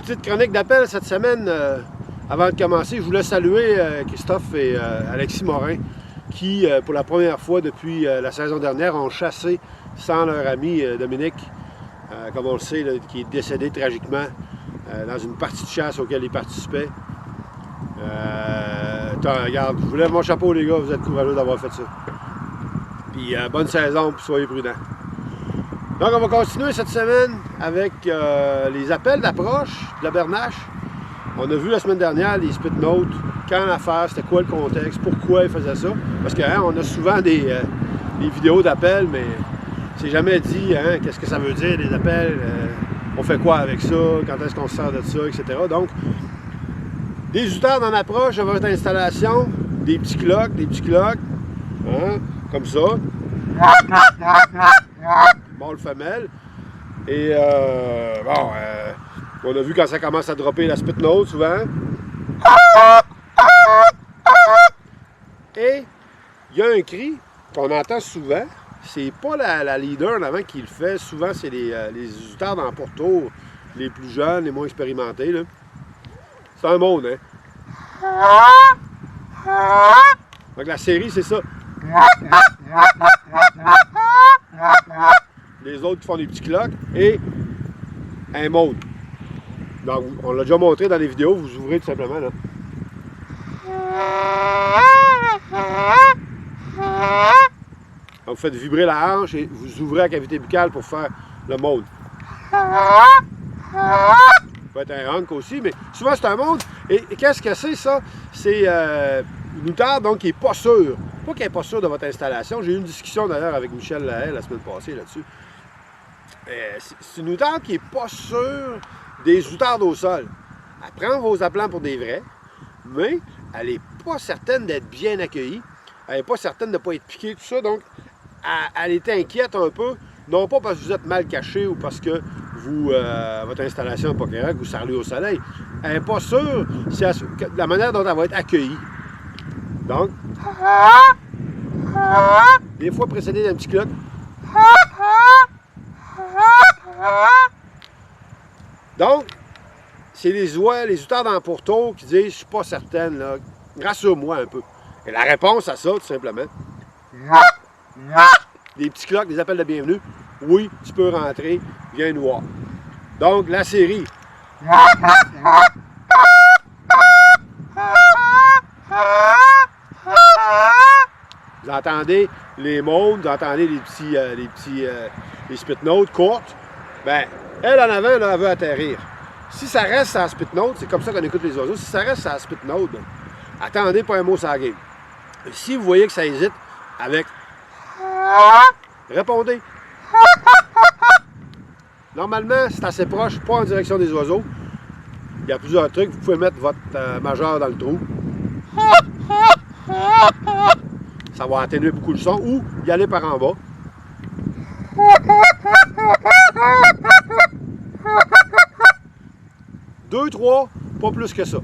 Petite chronique d'appel cette semaine. Avant de commencer, je voulais saluer Christophe et Alexis Morin qui, pour la première fois depuis la saison dernière, ont chassé sans leur ami Dominique, comme on le sait, là, qui est décédé tragiquement dans une partie de chasse auquel il participait. Regarde, je vous lève mon chapeau les gars, vous êtes courageux d'avoir fait ça. Puis bonne saison, puis soyez prudents. Donc on va continuer cette semaine avec les appels d'approche de la bernache. On a vu la semaine dernière les spit notes, quand l'affaire, c'était quoi le contexte, pourquoi ils faisaient ça. Parce qu'on a souvent des vidéos d'appels, mais c'est jamais dit qu'est-ce que ça veut dire les appels, on fait quoi avec ça, quand est-ce qu'on se sert de ça, etc. Donc, des outils dans l'approche de votre installation, des petits cloques, comme ça. Mâle femelle. Et on a vu quand ça commence à dropper la spit note souvent. Et il y a un cri qu'on entend souvent. C'est pas la leader en avant qui le fait. Souvent, c'est les utards dans le pourtour, les plus jeunes, les moins expérimentés. C'est un monde, hein? Donc la série, c'est ça. Les autres qui font des petits cloques et un mode. Donc, on l'a déjà montré dans les vidéos, vous ouvrez tout simplement là. Donc, vous faites vibrer la hanche et vous ouvrez la cavité buccale pour faire le mode. Ça peut être un honk aussi, mais souvent c'est un mode. Et qu'est-ce que c'est ça? C'est une outarde donc qui n'est pas sûre. Pas qu'elle n'est pas sûre de votre installation. J'ai eu une discussion d'ailleurs avec Michel Lahaye la semaine passée là-dessus. C'est une outarde qui n'est pas sûre des outardes au sol. Elle prend vos appelants pour des vrais, mais elle n'est pas certaine d'être bien accueillie. Elle n'est pas certaine de ne pas être piquée, tout ça. Donc, elle est inquiète un peu, non pas parce que vous êtes mal caché ou parce que votre installation n'est pas correcte, vous serrez au soleil. Elle n'est pas sûre de la manière dont elle va être accueillie. Donc, des fois précédé d'un petit cloque. Donc, c'est les oies, les outards dans le pourtour qui disent « je suis pas certaine, là, rassure-moi un peu ». Et la réponse à ça, tout simplement, des petits cloques, des appels de bienvenue, oui, tu peux rentrer, viens nous voir. Donc, la série. Vous entendez les modes, vous entendez les spit notes courtes. Ben, elle en avant, là, elle veut atterrir. Si ça reste à la spit note, c'est comme ça qu'on écoute les oiseaux, si ça reste à la spit note, ben, attendez pas un mot sur la game. Si vous voyez que ça hésite avec répondez. Normalement, c'est assez proche, pas en direction des oiseaux. Il y a plusieurs trucs. Vous pouvez mettre votre majeur dans le trou. Ça va atténuer beaucoup le son ou y aller par en bas. Deux, trois, pas plus que ça.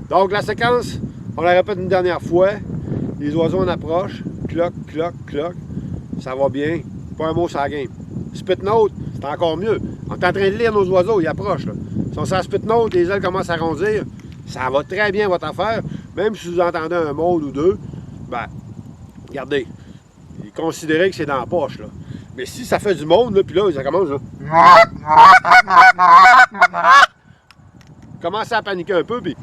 Donc la séquence, on la répète une dernière fois. Les oiseaux en approche. Cloc, cloc, cloc. Ça va bien. Pas un mot sur la game. Spit note, c'est encore mieux. On est en train de lire nos oiseaux, ils approchent. Là. Si on s'en spit note, les ailes commencent à rondir. Ça va très bien votre affaire. Même si vous entendez un mode ou deux, ben, regardez. Considérez que c'est dans la poche. Là. Mais si ça fait du monde, là, puis là, ça commence. Là. Commencez à paniquer un peu, puis.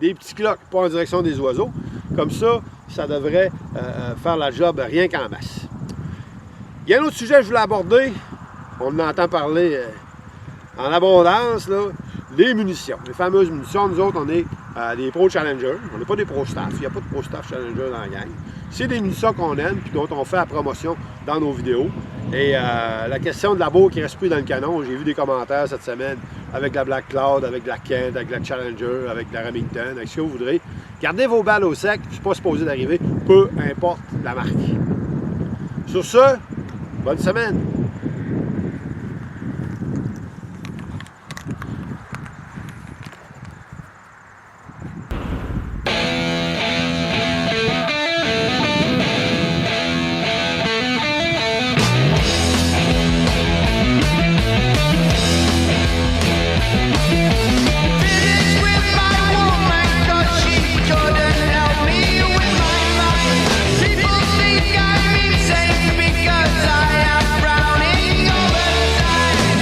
Des petits cloques, pas en direction des oiseaux. Comme ça, ça devrait faire la job rien qu'en masse. Il y a un autre sujet que je voulais aborder. On en entend parler en abondance, là, les munitions. Les fameuses munitions. Nous autres, on est des Pro Challengers. On n'est pas des Pro Staff. Il n'y a pas de Pro Staff Challenger dans la gang. C'est des munitions qu'on aime et dont on fait la promotion dans nos vidéos. Et la question de la bourre qui ne reste plus dans le canon, j'ai vu des commentaires cette semaine avec la Black Cloud, avec la Kent, avec la Challenger, avec la Remington, avec ce que vous voudrez. Gardez vos balles au sec, je ne suis pas supposé d'arriver, peu importe la marque. Sur ce, bonne semaine!